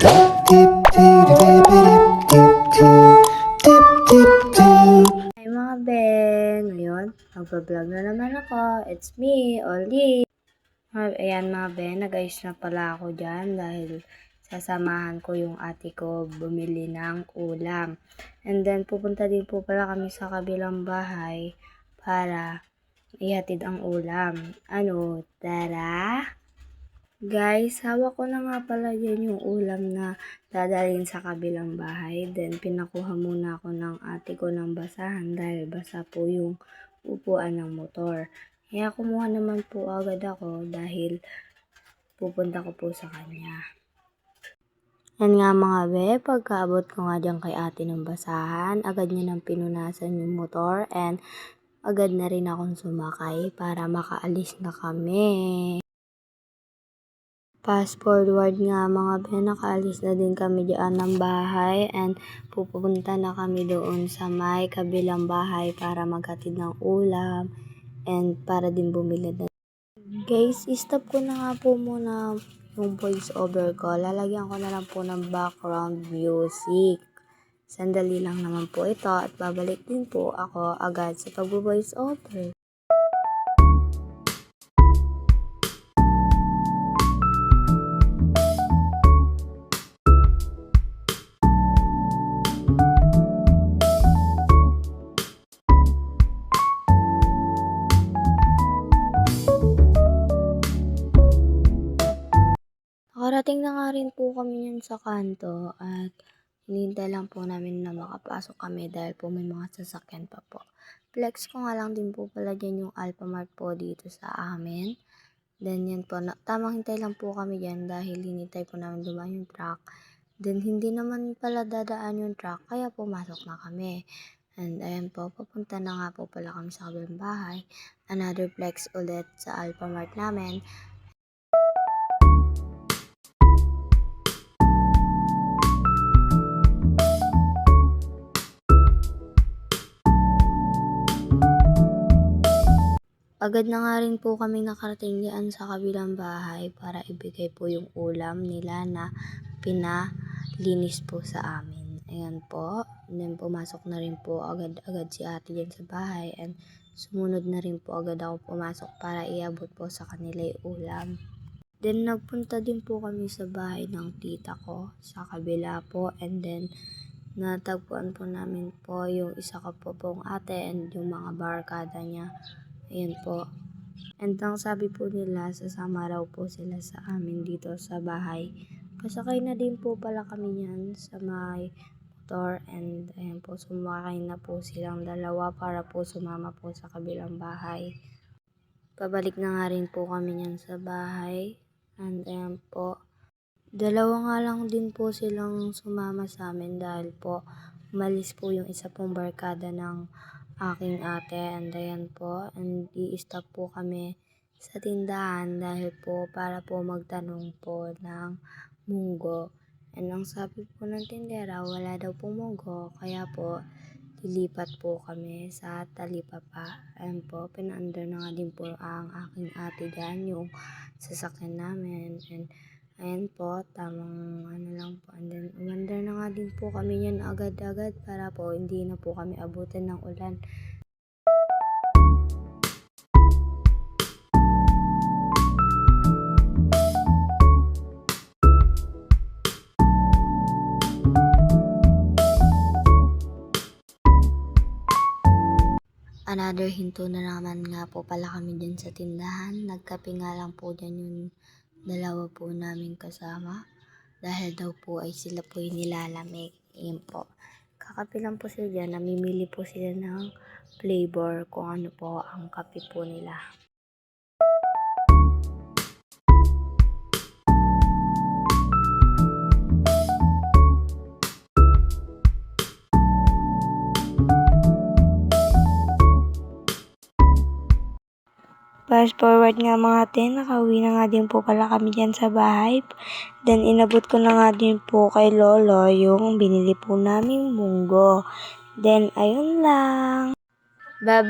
Hi mga Ben! Ngayon, magpa-vlog na naman ako. It's me, Oli. Ayan mga Ben, nag-ayos na pala ako dyan dahil sasamahan ko yung ate ko bumili ng ulam. And then, pupunta din po pala kami sa kabilang bahay para ihatid ang ulam. Ano, tara? Guys, hawak ko na nga pala yan yung ulam na dadalhin sa kabilang bahay. Then, pinakuha muna ako ng ate ko ng basahan dahil basa po yung upuan ng motor. Kaya kumuha naman po agad ako dahil pupunta ko po sa kanya. Yan nga mga be, pagkaabot ko nga dyan kay ate ng basahan, agad niya nang pinunasan yung motor and agad na rin akong sumakay para makaalis na kami. Fast forward nga mga be, nakaalis na din kami dyan ng bahay and pupunta na kami doon sa may kabilang bahay para maghatid ng ulam and para din bumili na. Guys, stop ko na nga po muna yung voice over ko. Lalagyan ko na lang po ng background music. Sandali lang naman po ito at babalik din po ako agad sa pag-voice over. Nakarating na nga rin po kami yan sa kanto at hinihintay lang po namin na makapasok kami dahil po may mga sasakyan pa po. Flex ko nga lang din po pala dyan yung Alphamart po dito sa amin. Then yan po, tamang hintay lang po kami dyan dahil hinintay po namin dumaan yung truck. Then hindi naman pala dadaan yung truck kaya pumasok na kami. And ayan po, papunta na nga po pala kami sa kabilang bahay. Another flex ulit sa Alphamart namin. Agad na nga rin po kami nakarating diyan sa kabilang bahay para ibigay po yung ulam nila na pinalinis po sa amin. Ayan po. And then pumasok na rin po agad-agad si ate dyan sa bahay and sumunod na rin po agad ako pumasok para iabot po sa kanila yung ulam. Then nagpunta din po kami sa bahay ng tita ko sa kabila po and then natagpuan po namin po yung isa ko po pong ate and yung mga barkada niya. Ayan po. And ang sabi po nila, sasama raw po sila sa amin dito sa bahay. Pasakay na din po pala kami niyan sa may motor and ayan po, sumakay na po silang dalawa para po sumama po sa kabilang bahay. Pabalik na nga rin po kami niyan sa bahay and ayan po. Dalawa nga lang din po silang sumama sa amin dahil po umalis po yung isa pong barkada ng aking ate and ayan po, and i-stop po kami sa tindahan dahil po para po magtanong po ng munggo. And ang sabi po ng tindera, wala daw po munggo, kaya po lilipat po kami sa Talipapa. Ayan po, pinaandar na nga din po ang aking ate dyan yung sasakyan namin and ayan po, tamang ano lang po. And then, umandar na nga din po kami yan agad-agad para po hindi na po kami abutin ng ulan. Another hinto na naman nga po pala kami dyan sa tindahan. Nagkape nga lang po dyan yung dalawa po namin kasama. Dahil daw po ay sila po yung nilalamig. Ayan po. Kakape lang po sila dyan. Namimili po sila ng flavor kung ano po ang kape po nila. Fast forward nga mga ate, nakauwi na nga din po pala kami dyan sa bahay. Then inabot ko na nga din po kay Lolo yung binili po naming munggo. Then ayun lang. Bye-bye!